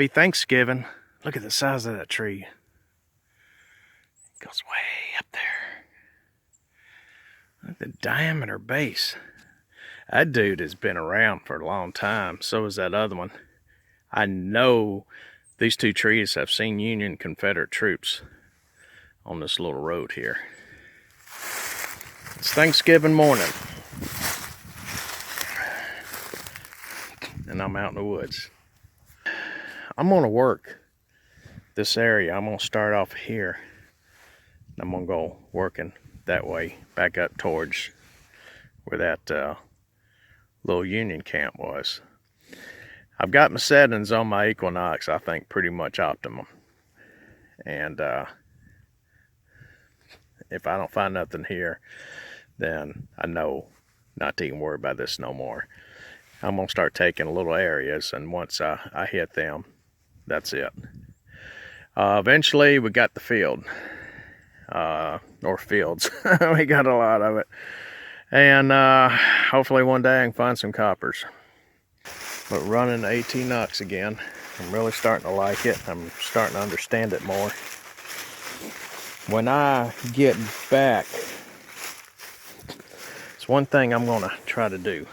Happy Thanksgiving. Look at the size of that tree. It goes way up there. Look at the diameter base. That dude has been around for a long time. So is that other one. I know these two trees have seen Union Confederate troops on this little road here. It's Thanksgiving morning. And I'm out in the woods. I'm gonna work this area. I'm gonna start off here. I'm gonna go working that way, back up towards where that little Union camp was. I've got my settings on my Equinox, I think, pretty much optimum. And if I don't find nothing here, then I know not to even worry about this no more. I'm gonna start taking little areas, and once I hit them, that's it. Eventually we got the field, or fields. We got a lot of it, and hopefully one day I can find some coppers. But running the Equinox again, I'm really starting to like it. I'm starting to understand it more. When I get back, it's one thing I'm gonna try to do.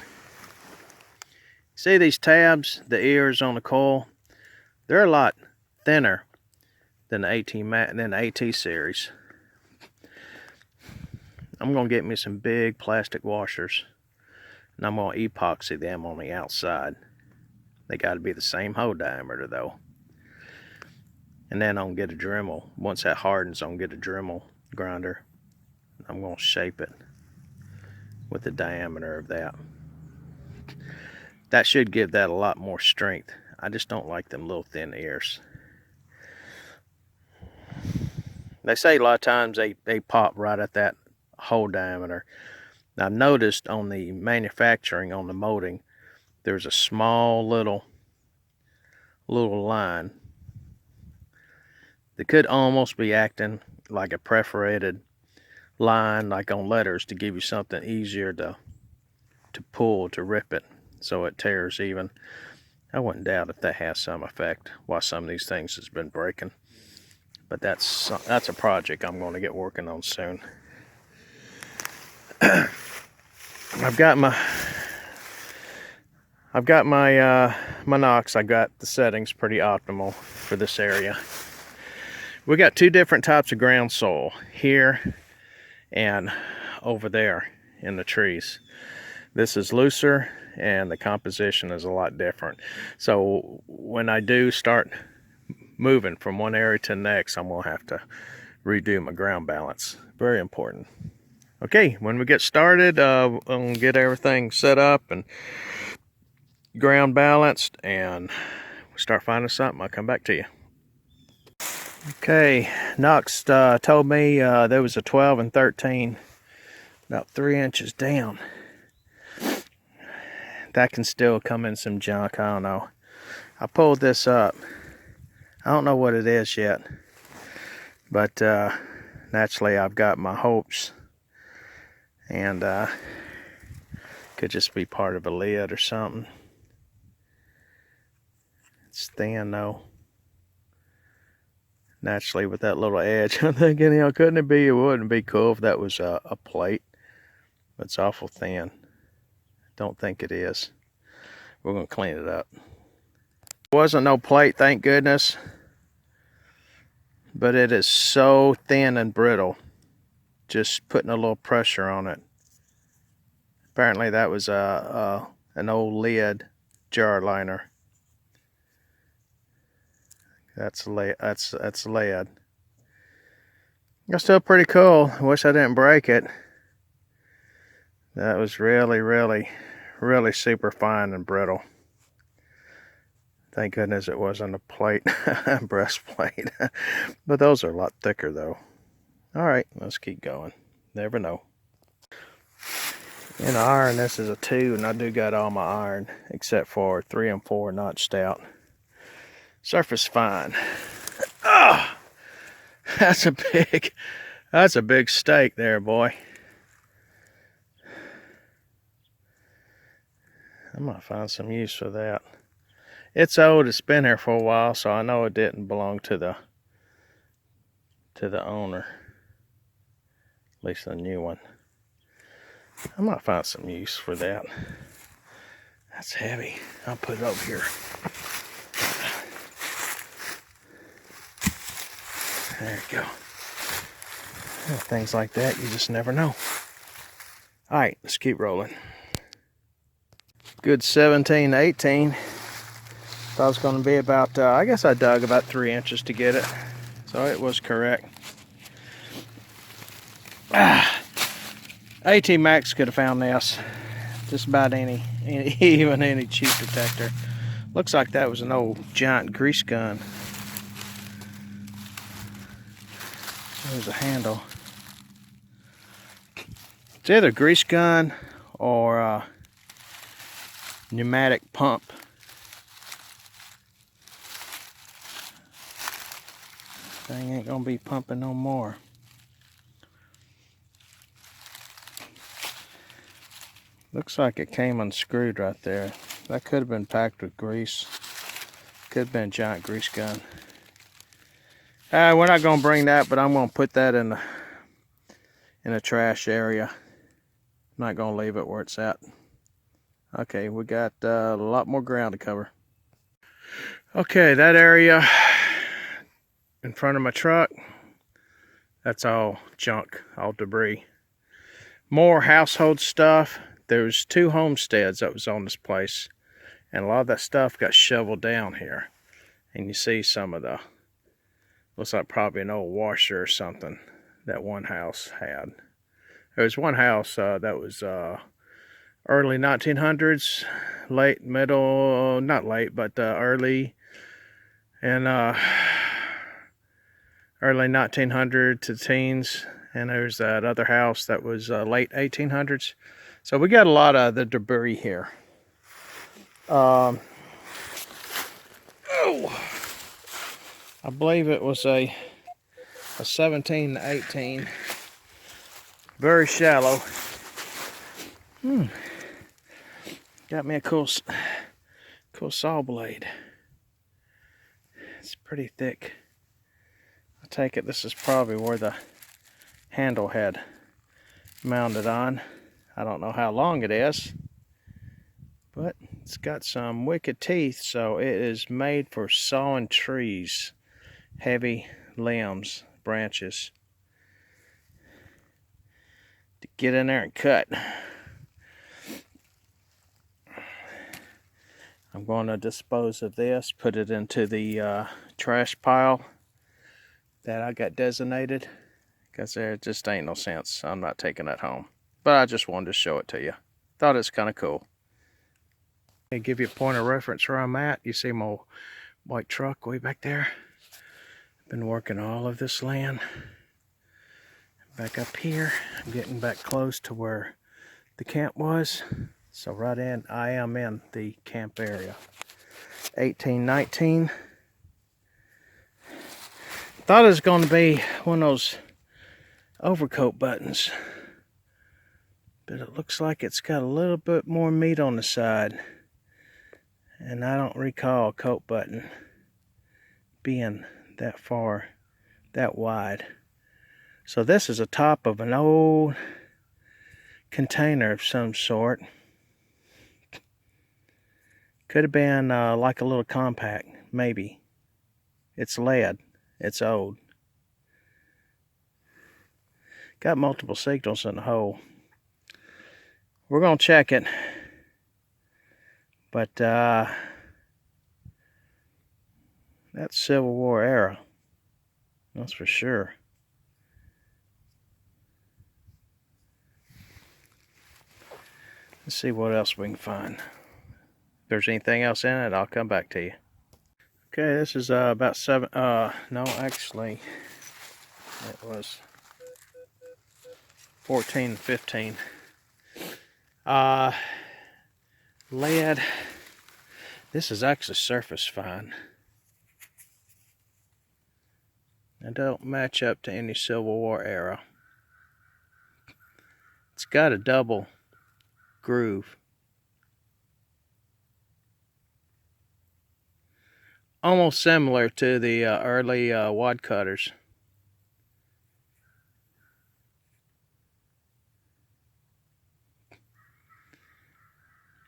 See these tabs, the ears on the coil? They're a lot thinner than the AT series. I'm gonna get me some big plastic washers, and I'm gonna epoxy them on the outside. They gotta be the same hole diameter though. And then I'm gonna get a Dremel. Once that hardens, I'm gonna get a Dremel grinder. I'm gonna shape it with the diameter of that. That should give that a lot more strength. I just don't like them little thin ears. They say a lot of times they pop right at that hole diameter. Now, I've noticed on the manufacturing, on the molding, there's a small little line that could almost be acting like a perforated line, like on letters, to give you something easier to pull, to rip it so it tears even. I wouldn't doubt if that has some effect why some of these things has been breaking. But that's a project I'm going to get working on soon. I've got my Knox. I got the settings pretty optimal for this area. We got two different types of ground soil here and over there in the trees. This is looser and the composition is a lot different. So when I do start moving from one area to the next, I'm gonna have to redo my ground balance. Very important. Okay, when we get started, I'm gonna get everything set up and ground balanced, and start finding something. I'll come back to you. Okay, Knox told me there was a 12 and 13 about 3 inches down. That can still come in some junk, I don't know. I pulled this up. I don't know what it is yet, but naturally I've got my hopes, and could just be part of a lid or something. It's thin though. Naturally with that little edge, I'm thinking, you know, couldn't it be, it wouldn't be cool if that was a plate. It's awful thin. Don't think it is. We're gonna clean it up. Wasn't no plate, thank goodness, but it is so thin and brittle, just putting a little pressure on it. Apparently that was an old lid jar liner. That's lead. That's lead. It's still pretty cool. I wish I didn't break it. That was really super fine and brittle. Thank goodness it wasn't a plate, breastplate. But those are a lot thicker though. All right, let's keep going. Never know. In iron, this is a 2, and I do got all my iron except for 3 and 4 notched out. Surface fine. Oh, that's a big steak there, boy. I might find some use for that. It's old. It's been here for a while, so I know it didn't belong to the owner. At least the new one. I might find some use for that. That's heavy. I'll put it over here. There you go. Things like that, you just never know. Alright, let's keep rolling. Good 17, 18. Thought it was going to be about, I guess I dug about 3 inches to get it. So it was correct. AT Max could have found this. Just about even any cheap detector. Looks like that was an old giant grease gun. There's a handle. It's either grease gun or pneumatic pump. Thing ain't gonna be pumping no more. Looks like it came unscrewed right there. That could have been packed with grease. Could have been a giant grease gun. We're not gonna bring that, but I'm gonna put that in the trash area. I'm not gonna leave it where it's at. Okay, we got a lot more ground to cover. Okay, that area in front of my truck, that's all junk, all debris. More household stuff. There's 2 homesteads that was on this place, and a lot of that stuff got shoveled down here. And you see some of the, looks like probably an old washer or something that one house had. There was one house that was early 1900s, late, middle, not late, but early, and early 1900 to teens. And there's that other house that was late 1800s. So we got a lot of the debris here. Oh, I believe it was a 17 to 18. Very shallow. Got me a cool saw blade. It's pretty thick. I take it this is probably where the handle had mounted on. I don't know how long it is, but it's got some wicked teeth, so it is made for sawing trees, heavy limbs, branches, to get in there and cut. I'm going to dispose of this, put it into the trash pile that I got designated, because there just ain't no sense. I'm not taking that home. But I just wanted to show it to you. Thought it's kind of cool. And give you a point of reference where I'm at. You see my white truck way back there. Been working all of this land. Back up here. I'm getting back close to where the camp was. So right in, I am in the camp area. 1819. Thought it was going to be one of those overcoat buttons. But it looks like it's got a little bit more meat on the side. And I don't recall a coat button being that far, that wide. So this is a top of an old container of some sort. Could have been like a little compact, maybe. It's lead. It's old. Got multiple signals in the hole. We're going to check it. But that's Civil War era. That's for sure. Let's see what else we can find. If there's anything else in it, I'll come back to you. Okay, this is about 7, no, actually, it was 14, 15. Lead. This is actually surface fine. It don't match up to any Civil War era. It's got a double groove. almost similar to the early wad cutters.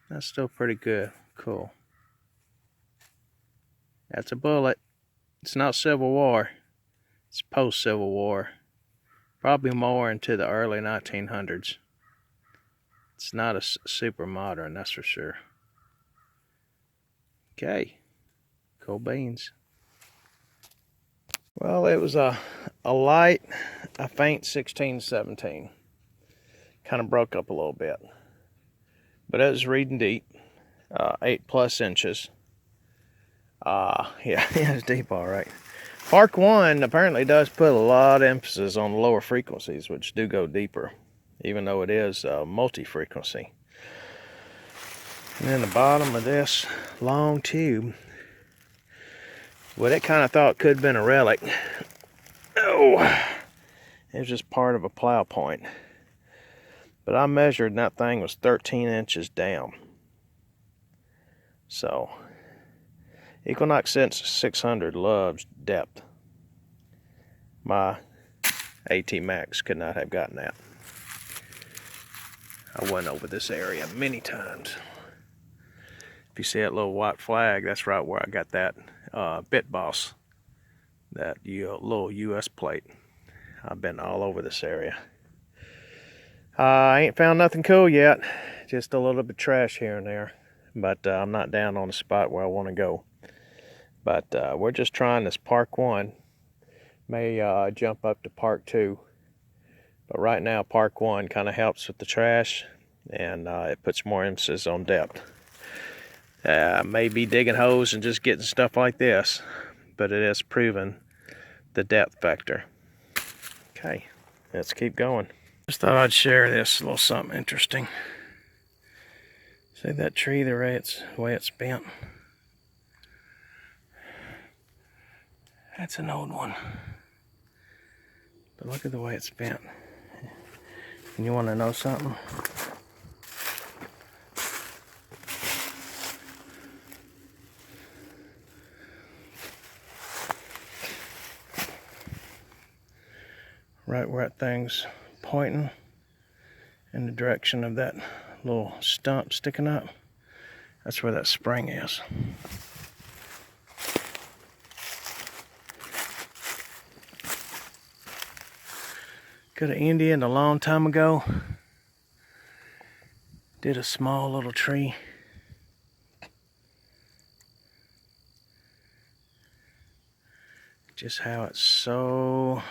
That's still pretty good. Cool. That's a bullet. It's not Civil War. It's post-Civil War. Probably more into the early 1900s. It's not a super modern, that's for sure. Okay. Cool beans. Well, it was a faint 16-17. Kind of broke up a little bit. But it was reading deep. 8+ inches. Yeah, it's deep, all right. Park 1 apparently does put a lot of emphasis on the lower frequencies, which do go deeper, even though it is multi-frequency. And then the bottom of this long tube, well, it kind of thought could have been a relic. Oh, it was just part of a plow point. But I measured and that thing was 13 inches down. So, Equinox 600 loves depth. My AT Max could not have gotten that. I went over this area many times. If you see that little white flag, that's right where I got that Bit Boss, that little US plate. I've been all over this area. I ain't found nothing cool yet, just a little bit of trash here and there. But I'm not down on the spot where I want to go. But we're just trying this Park 1. May jump up to Park 2. But right now, Park 1 kind of helps with the trash, and it puts more emphasis on depth. Maybe digging holes and just getting stuff like this, but it has proven the depth factor. Okay, let's keep going. Just thought I'd share this little something interesting. See that tree, the way it's bent? That's an old one. But look at the way it's bent. And you want to know something? Right where that thing's pointing in the direction of that little stump sticking up, that's where that spring is. Got an Indian a long time ago. Did a small little tree. Just how it so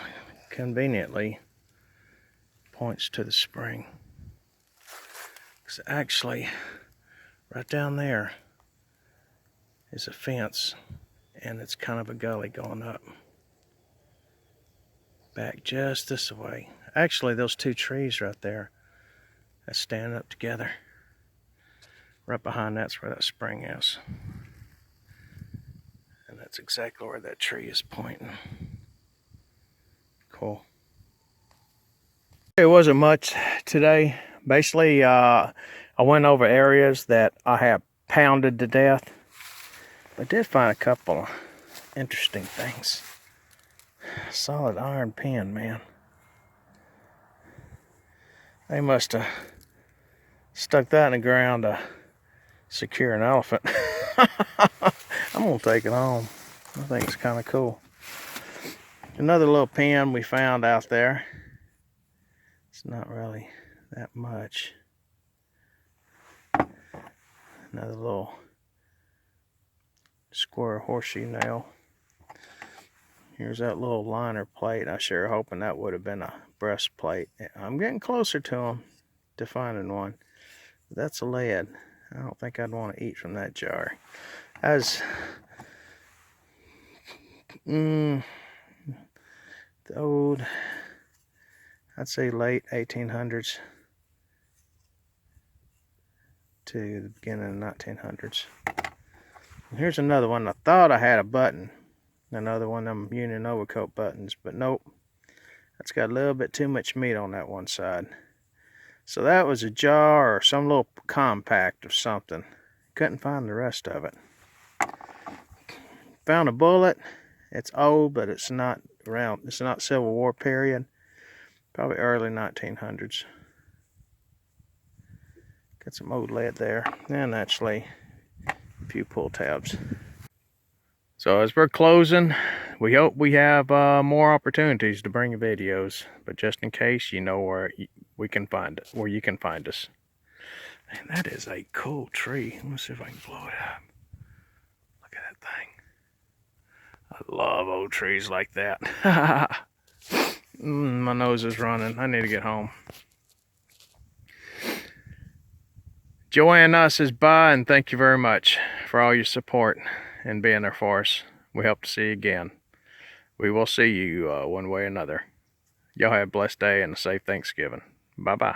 conveniently points to the spring. Because actually, right down there is a fence, and it's kind of a gully going up. Back just this way. Actually, those two trees right there that stand up together. Right behind that's where that spring is. And that's exactly where that tree is pointing. Cool. It wasn't much today. Basically, I went over areas that I have pounded to death. I did find a couple of interesting things. Solid iron pin, man. They must have stuck that in the ground to secure an elephant. I'm gonna take it home. I think it's kind of cool. Another little pin we found out there. It's not really that much. Another little square horseshoe nail. Here's that little liner plate. I sure hoping that would have been a breastplate. I'm getting closer to them, to finding one. That's a lead. I don't think I'd want to eat from that jar. As the old, I'd say late 1800s to the beginning of the 1900s. And here's another one. I thought I had a button. Another one of them Union overcoat buttons, but nope. That's got a little bit too much meat on that one side. So that was a jar or some little compact or something. Couldn't find the rest of it. Found a bullet. It's old, but it's not around. It's not Civil War period. Probably early 1900s. Got some old lead there, and actually a few pull tabs. So as we're closing, we hope we have more opportunities to bring you videos. But just in case, you know where we can find it, where you can find us. And that is a cool tree. Let me see if I can blow it up. Look at that thing. I love old trees like that. My nose is running. I need to get home. Joanne us is bye, and thank you very much for all your support and being there for us. We hope to see you again. We will see you one way or another. Y'all have a blessed day and a safe Thanksgiving. Bye-bye.